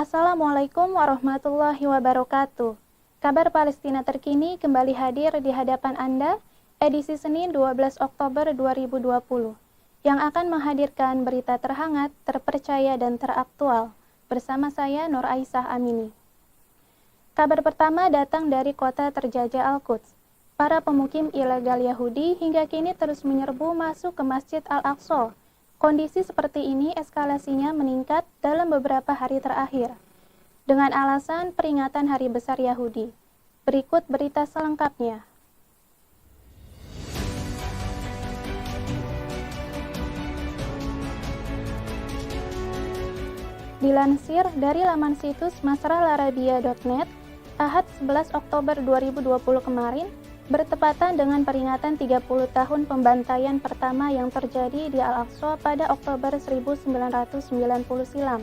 Assalamualaikum warahmatullahi wabarakatuh. Kabar Palestina terkini kembali hadir di hadapan Anda, edisi Senin 12 Oktober 2020, yang akan menghadirkan berita terhangat, terpercaya, dan teraktual. Bersama saya, Nur Aisyah Amini. Kabar pertama datang dari kota terjajah Al-Quds. Para pemukim ilegal Yahudi hingga kini terus menyerbu masuk ke Masjid Al-Aqsa. Kondisi seperti ini eskalasinya meningkat dalam beberapa hari terakhir, dengan alasan peringatan Hari Besar Yahudi. Berikut berita selengkapnya. Dilansir dari laman situs masralarabia.net, Ahad 11 Oktober 2020 kemarin, bertepatan dengan peringatan 30 tahun pembantaian pertama yang terjadi di Al-Aqsa pada Oktober 1990 silam.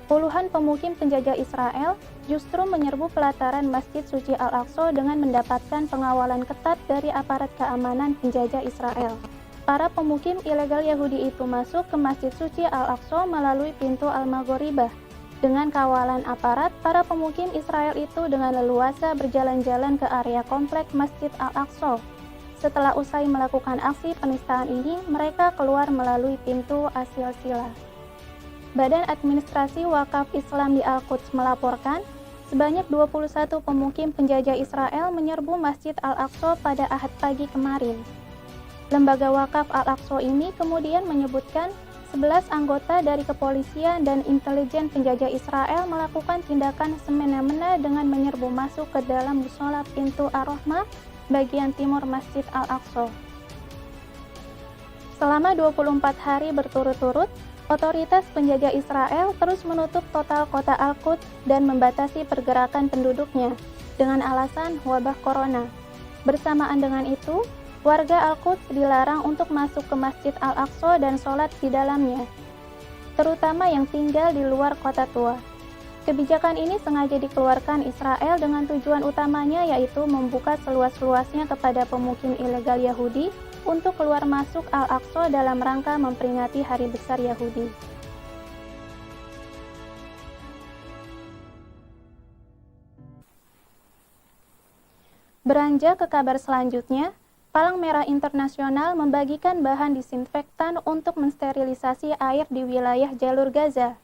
Puluhan pemukim penjajah Israel justru menyerbu pelataran Masjid Suci Al-Aqsa dengan mendapatkan pengawalan ketat dari aparat keamanan penjajah Israel. Para pemukim ilegal Yahudi itu masuk ke Masjid Suci Al-Aqsa melalui pintu Al-Maghoribah. Dengan kawalan aparat, para pemukim Israel itu dengan leluasa berjalan-jalan ke area komplek Masjid Al-Aqsa. Setelah usai melakukan aksi penistaan ini, mereka keluar melalui pintu Asil-Sila. Badan Administrasi Wakaf Islam di Al-Quds melaporkan, sebanyak 21 pemukim penjajah Israel menyerbu Masjid Al-Aqsa pada Ahad pagi kemarin. Lembaga Wakaf Al-Aqsa ini kemudian menyebutkan 11 anggota dari kepolisian dan intelijen penjajah Israel melakukan tindakan semena-mena dengan menyerbu masuk ke dalam mushola pintu Ar-Rahmah bagian timur Masjid Al-Aqsa. Selama 24 hari berturut-turut, otoritas penjajah Israel terus menutup total kota Al-Quds dan membatasi pergerakan penduduknya dengan alasan wabah corona. Bersamaan dengan itu, warga Al-Quds dilarang untuk masuk ke Masjid Al-Aqsa dan sholat di dalamnya, terutama yang tinggal di luar kota tua. Kebijakan ini sengaja dikeluarkan Israel dengan tujuan utamanya yaitu membuka seluas-luasnya kepada pemukim ilegal Yahudi untuk keluar masuk Al-Aqsa dalam rangka memperingati Hari Besar Yahudi. Beranjak ke kabar selanjutnya, Palang Merah Internasional membagikan bahan disinfektan untuk mensterilisasi air di wilayah jalur Gaza.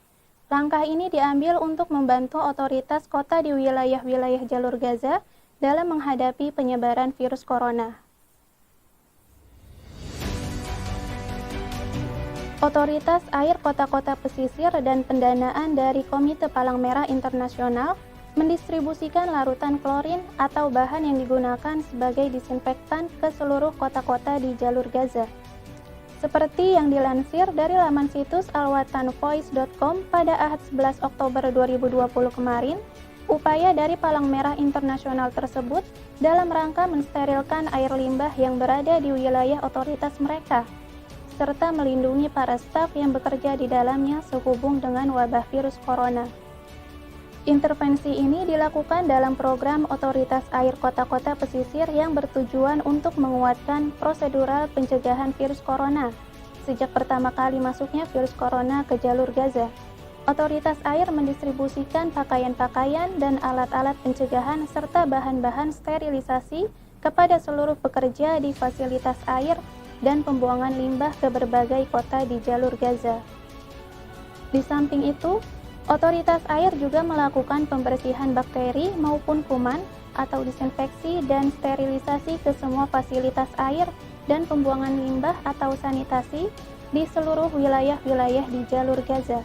Langkah ini diambil untuk membantu otoritas kota di wilayah-wilayah jalur Gaza dalam menghadapi penyebaran virus corona. Otoritas Air Kota-Kota Pesisir dan Pendanaan dari Komite Palang Merah Internasional mendistribusikan larutan klorin atau bahan yang digunakan sebagai disinfektan ke seluruh kota-kota di jalur Gaza. Seperti yang dilansir dari laman situs alwatanvoice.com pada Ahad 11 Oktober 2020 kemarin, upaya dari Palang Merah Internasional tersebut dalam rangka mensterilkan air limbah yang berada di wilayah otoritas mereka, serta melindungi para staf yang bekerja di dalamnya sehubung dengan wabah virus corona. Intervensi ini dilakukan dalam program Otoritas Air Kota-Kota Pesisir yang bertujuan untuk menguatkan prosedural pencegahan virus corona. Sejak pertama kali masuknya virus corona ke jalur Gaza, Otoritas Air mendistribusikan pakaian-pakaian dan alat-alat pencegahan serta bahan-bahan sterilisasi kepada seluruh pekerja di fasilitas air dan pembuangan limbah ke berbagai kota di jalur Gaza. Di samping itu, Otoritas Air juga melakukan pembersihan bakteri maupun kuman atau disinfeksi dan sterilisasi ke semua fasilitas air dan pembuangan limbah atau sanitasi di seluruh wilayah-wilayah di jalur Gaza.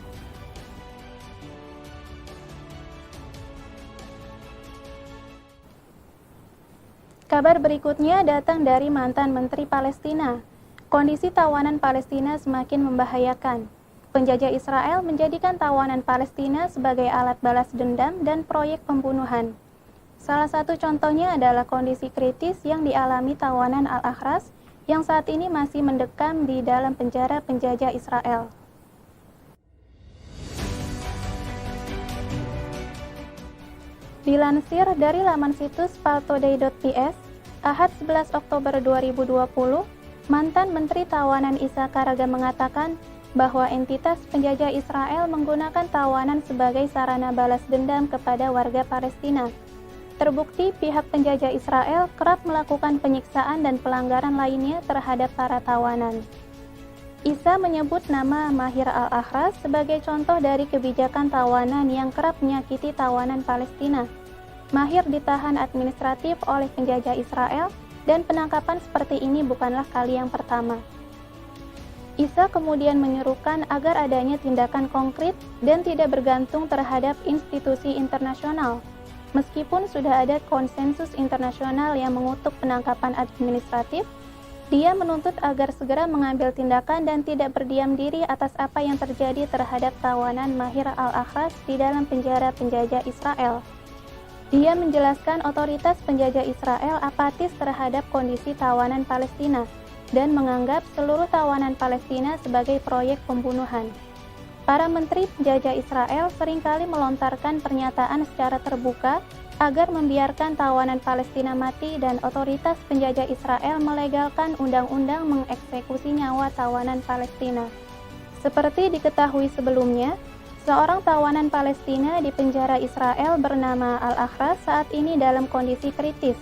Kabar berikutnya datang dari mantan Menteri Palestina. Kondisi tawanan Palestina semakin membahayakan. Penjajah Israel menjadikan tawanan Palestina sebagai alat balas dendam dan proyek pembunuhan. Salah satu contohnya adalah kondisi kritis yang dialami tawanan Al-Ahras yang saat ini masih mendekam di dalam penjara penjajah Israel. Dilansir dari laman situs paltoday.ps, Ahad 11 Oktober 2020, mantan Menteri Tawanan Isa Karaga mengatakan, bahwa entitas penjajah Israel menggunakan tawanan sebagai sarana balas dendam kepada warga Palestina. Terbukti pihak penjajah Israel kerap melakukan penyiksaan dan pelanggaran lainnya terhadap para tawanan. Isa menyebut nama Mahir al-Ahras sebagai contoh dari kebijakan tawanan yang kerap menyakiti tawanan Palestina. Mahir ditahan administratif oleh penjajah Israel dan penangkapan seperti ini bukanlah kali yang pertama. Isa kemudian menyerukan agar adanya tindakan konkret dan tidak bergantung terhadap institusi internasional. Meskipun sudah ada konsensus internasional yang mengutuk penangkapan administratif, dia menuntut agar segera mengambil tindakan dan tidak berdiam diri atas apa yang terjadi terhadap tawanan Mahir al-Ahras di dalam penjara penjajah Israel. Dia menjelaskan otoritas penjajah Israel apatis terhadap kondisi tawanan Palestina dan menganggap seluruh tawanan Palestina sebagai proyek pembunuhan. Para menteri penjajah Israel seringkali melontarkan pernyataan secara terbuka agar membiarkan tawanan Palestina mati dan otoritas penjajah Israel melegalkan undang-undang mengeksekusi nyawa tawanan Palestina. Seperti diketahui sebelumnya, seorang tawanan Palestina di penjara Israel bernama Al-Ahras saat ini dalam kondisi kritis.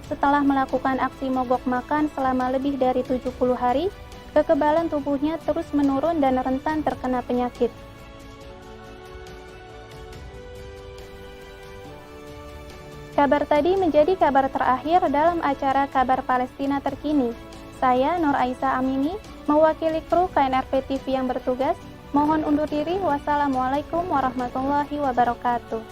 Setelah melakukan aksi mogok makan selama lebih dari 70 hari, kekebalan tubuhnya terus menurun dan rentan terkena penyakit. Kabar tadi menjadi kabar terakhir dalam acara Kabar Palestina Terkini. Saya Nur Aisyah Amini, mewakili kru KNRP TV yang bertugas, mohon undur diri. Wassalamualaikum warahmatullahi wabarakatuh.